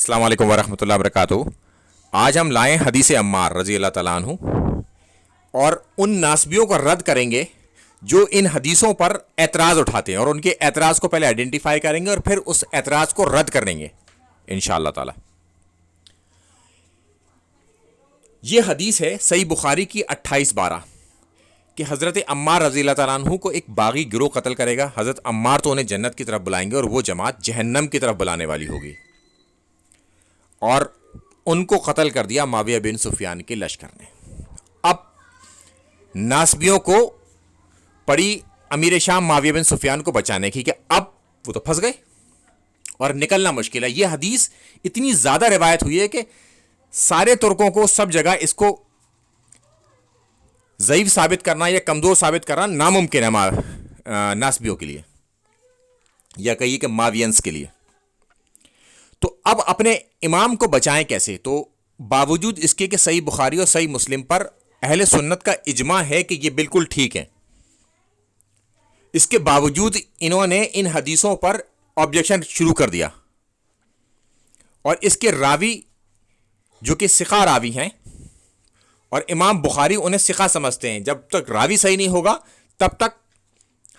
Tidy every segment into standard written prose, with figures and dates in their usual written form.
السلام علیکم ورحمۃ اللہ وبرکاتہ۔ آج ہم لائیں حدیث عمار رضی اللہ تعالیٰ عنہ اور ان ناسبیوں کو رد کریں گے جو ان حدیثوں پر اعتراض اٹھاتے ہیں، اور ان کے اعتراض کو پہلے آئیڈینٹیفائی کریں گے اور پھر اس اعتراض کو رد کریں گے انشاءاللہ تعالی۔ یہ حدیث ہے صحیح بخاری کی 28-12 کہ حضرت عمار رضی اللہ تعالیٰ عنہ کو ایک باغی گروہ قتل کرے گا۔ حضرت عمار تو انہیں جنت کی طرف بلائیں گے اور وہ جماعت جہنم کی طرف بلانے والی ہوگی، اور ان کو قتل کر دیا معاویہ بن سفیان کے لشکر نے۔ اب ناسبیوں کو پڑی امیر شام معاویہ بن سفیان کو بچانے کی کہ اب وہ تو پھنس گئے اور نکلنا مشکل ہے۔ یہ حدیث اتنی زیادہ روایت ہوئی ہے کہ سارے ترکوں کو سب جگہ اس کو ضعیف ثابت کرنا یا کمزور ثابت کرنا ناممکن ہے ناسبیوں کے لیے، یا کہیے کہ ماوینس کے لیے۔ تو اب اپنے امام کو بچائیں کیسے؟ تو باوجود اس کے کہ صحیح بخاری اور صحیح مسلم پر اہل سنت کا اجماع ہے کہ یہ بالکل ٹھیک ہے، اس کے باوجود انہوں نے ان حدیثوں پر آبجیکشن شروع کر دیا، اور اس کے راوی جو کہ ثقہ راوی ہیں اور امام بخاری انہیں ثقہ سمجھتے ہیں، جب تک راوی صحیح نہیں ہوگا تب تک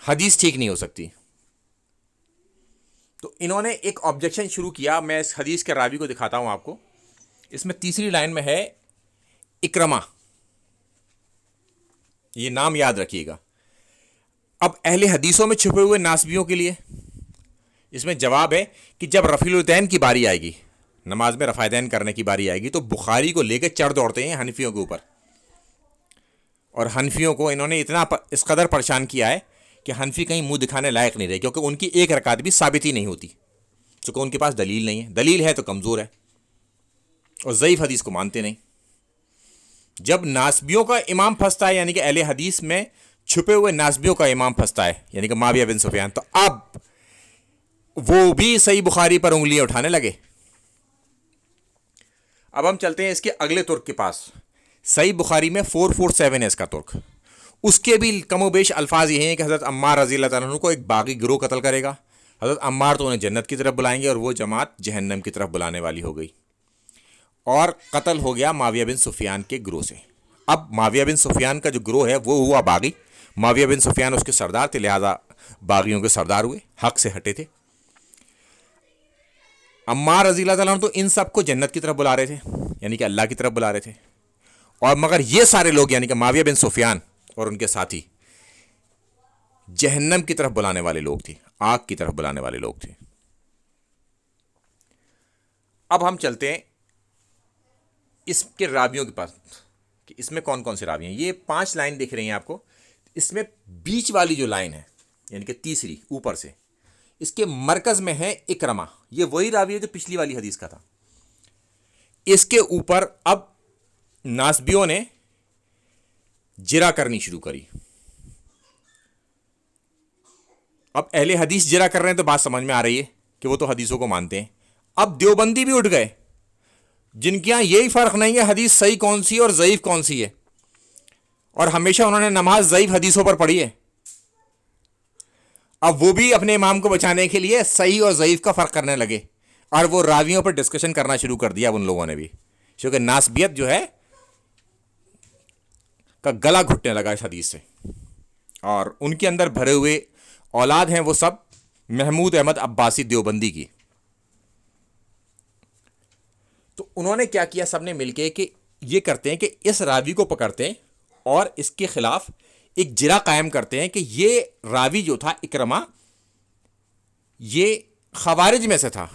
حدیث ٹھیک نہیں ہو سکتی۔ تو انہوں نے ایک آبجیکشن شروع کیا۔ میں اس حدیث کے راوی کو دکھاتا ہوں آپ کو۔ اس میں تیسری لائن میں ہے اکرمہ، یہ نام یاد رکھیے گا۔ اب اہل حدیثوں میں چھپے ہوئے ناسبیوں کے لیے اس میں جواب ہے کہ جب رفیع الدین کی باری آئے گی، نماز میں رفع دین کرنے کی باری آئے گی، تو بخاری کو لے کے چڑھ دوڑتے ہیں حنفیوں کے اوپر، اور حنفیوں کو انہوں نے اتنا اس قدر پریشان کیا ہے کہ حنفی کہیں منہ دکھانے لائق نہیں رہے، کیونکہ ان کی ایک رکعت بھی ثابت ہی نہیں ہوتی، چونکہ ان کے پاس دلیل نہیں ہے۔ دلیل ہے تو کمزور ہے اور ضعیف حدیث کو مانتے نہیں۔ جب ناسبیوں کا امام پھنستا ہے، یعنی کہ اہل حدیث میں چھپے ہوئے ناسبیوں کا امام پھنستا ہے، یعنی کہ معاویہ بن سفیان، تو اب وہ بھی صحیح بخاری پر انگلیاں اٹھانے لگے۔ اب ہم چلتے ہیں اس کے اگلے ترک کے پاس۔ صحیح بخاری میں 447 ہے اس کا ترک، اس کے بھی کم و بیش الفاظ یہ ہیں کہ حضرت عمار رضی اللہ تعالیٰ عنہ کو ایک باغی گروہ قتل کرے گا، حضرت عمار تو انہیں جنت کی طرف بلائیں گے اور وہ جماعت جہنم کی طرف بلانے والی ہو گئی، اور قتل ہو گیا معاویہ بن سفیان کے گروہ سے۔ اب معاویہ بن سفیان کا جو گروہ ہے وہ ہوا باغی، معاویہ بن سفیان اس کے سردار تھے، لہذا باغیوں کے سردار ہوئے، حق سے ہٹے تھے۔ عمار رضی اللہ تعالیٰ عنہ تو ان سب کو جنت کی طرف بلا رہے تھے، یعنی کہ اللہ کی طرف بلا رہے تھے، اور مگر یہ سارے لوگ یعنی کہ معاویہ بن سفیان اور ان کے ساتھی جہنم کی طرف بلانے والے لوگ تھے، آگ کی طرف بلانے والے لوگ تھے۔ اب ہم چلتے ہیں اس کے راویوں کے پاس کہ اس میں کون کون سے راوی ہیں۔ یہ 5 لائن دکھ رہی ہیں آپ کو، اس میں بیچ والی جو لائن ہے یعنی کہ تیسری اوپر سے، اس کے مرکز میں ہے اکرمہ، یہ وہی راوی ہے جو پچھلی والی حدیث کا تھا۔ اس کے اوپر اب ناسبیوں نے جرا کرنی شروع کری۔ اب اہل حدیث جرا کر رہے ہیں تو بات سمجھ میں آ رہی ہے کہ وہ تو حدیثوں کو مانتے ہیں۔ اب دیوبندی بھی اٹھ گئے جن کے یہاں یہی فرق نہیں ہے حدیث صحیح کون سی اور ضعیف کون سی ہے، اور ہمیشہ انہوں نے نماز ضعیف حدیثوں پر پڑھی ہے۔ اب وہ بھی اپنے امام کو بچانے کے لیے صحیح اور ضعیف کا فرق کرنے لگے، اور وہ راویوں پر ڈسکشن کرنا شروع کر دیا ان لوگوں نے بھی، کیونکہ ناسبیت جو ہے کا گلا گھٹنے لگا اس حدیث سے، اور ان کے اندر بھرے ہوئے اولاد ہیں وہ سب محمود احمد عباسی دیوبندی کی۔ تو انہوں نے کیا کیا، سب نے مل کے کہ یہ کرتے ہیں کہ اس راوی کو پکڑتے ہیں اور اس کے خلاف ایک جرا قائم کرتے ہیں کہ یہ راوی جو تھا اکرمہ، یہ خوارج میں سے تھا،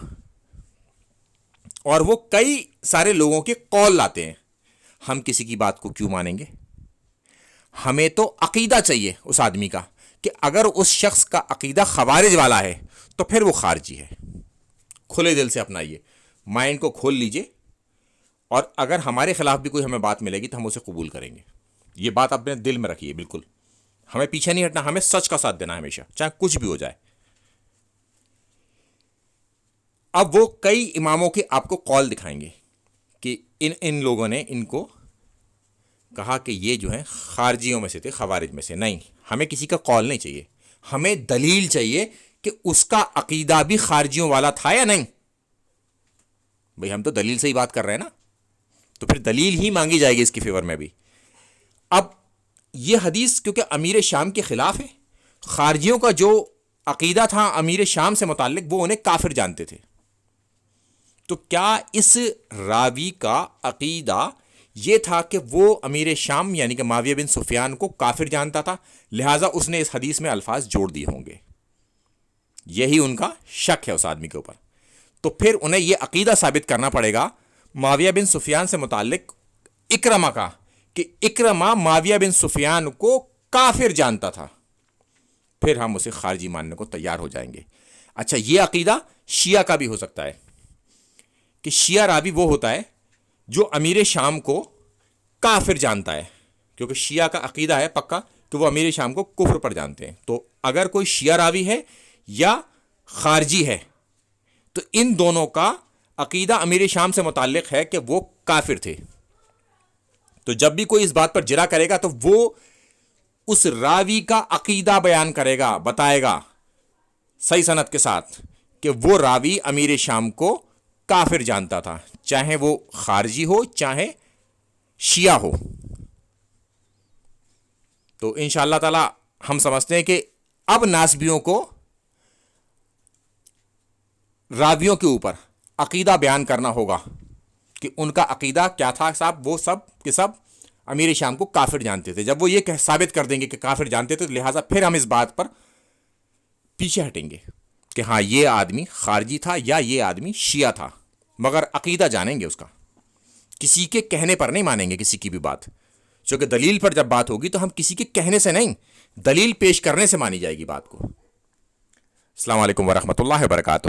اور وہ کئی سارے لوگوں کے قول لاتے ہیں۔ ہم کسی کی بات کو کیوں مانیں گے؟ ہمیں تو عقیدہ چاہیے اس آدمی کا، کہ اگر اس شخص کا عقیدہ خوارج والا ہے تو پھر وہ خارجی ہے۔ کھلے دل سے اپنائیے، مائنڈ کو کھول لیجئے، اور اگر ہمارے خلاف بھی کوئی ہمیں بات ملے گی تو ہم اسے قبول کریں گے۔ یہ بات اپنے دل میں رکھیے، بالکل ہمیں پیچھے نہیں ہٹنا، ہمیں سچ کا ساتھ دینا ہمیشہ، چاہے کچھ بھی ہو جائے۔ اب وہ کئی اماموں کے آپ کو قول دکھائیں گے کہ ان لوگوں نے ان کو کہا کہ یہ جو ہیں خارجیوں میں سے تھے، خوارج میں سے نہیں۔ ہمیں کسی کا قول نہیں چاہیے، ہمیں دلیل چاہیے کہ اس کا عقیدہ بھی خارجیوں والا تھا یا نہیں۔ بھئی ہم تو دلیل سے ہی بات کر رہے ہیں نا، تو پھر دلیل ہی مانگی جائے گی اس کی فیور میں بھی۔ اب یہ حدیث کیونکہ امیر شام کے خلاف ہے، خارجیوں کا جو عقیدہ تھا امیر شام سے متعلق وہ انہیں کافر جانتے تھے، تو کیا اس راوی کا عقیدہ یہ تھا کہ وہ امیر شام یعنی کہ معاویہ بن سفیان کو کافر جانتا تھا، لہٰذا اس نے اس حدیث میں الفاظ جوڑ دیے ہوں گے؟ یہی ان کا شک ہے اس آدمی کے اوپر۔ تو پھر انہیں یہ عقیدہ ثابت کرنا پڑے گا معاویہ بن سفیان سے متعلق اکرمہ کا، کہ اکرمہ معاویہ بن سفیان کو کافر جانتا تھا، پھر ہم اسے خارجی ماننے کو تیار ہو جائیں گے۔ اچھا، یہ عقیدہ شیعہ کا بھی ہو سکتا ہے کہ شیعہ راوی وہ ہوتا ہے جو امیر شام کو کافر جانتا ہے، کیونکہ شیعہ کا عقیدہ ہے پکا کہ وہ امیر شام کو کفر پر جانتے ہیں۔ تو اگر کوئی شیعہ راوی ہے یا خارجی ہے تو ان دونوں کا عقیدہ امیر شام سے متعلق ہے کہ وہ کافر تھے، تو جب بھی کوئی اس بات پر جرا کرے گا تو وہ اس راوی کا عقیدہ بیان کرے گا، بتائے گا صحیح سند کے ساتھ کہ وہ راوی امیر شام کو کافر جانتا تھا، چاہے وہ خارجی ہو چاہے شیعہ ہو۔ تو انشاءاللہ تعالی ہم سمجھتے ہیں کہ اب ناسبیوں کو راویوں کے اوپر عقیدہ بیان کرنا ہوگا کہ ان کا عقیدہ کیا تھا صاحب، وہ سب کے سب امیر شام کو کافر جانتے تھے۔ جب وہ یہ ثابت کر دیں گے کہ کافر جانتے تھے، لہٰذا پھر ہم اس بات پر پیچھے ہٹیں گے کہ ہاں یہ آدمی خارجی تھا یا یہ آدمی شیعہ تھا، مگر عقیدہ جانیں گے اس کا، کسی کے کہنے پر نہیں مانیں گے کسی کی بھی بات، چونکہ دلیل پر جب بات ہوگی تو ہم کسی کے کہنے سے نہیں، دلیل پیش کرنے سے مانی جائے گی بات کو۔ السلام علیکم ورحمۃ اللہ وبرکاتہ۔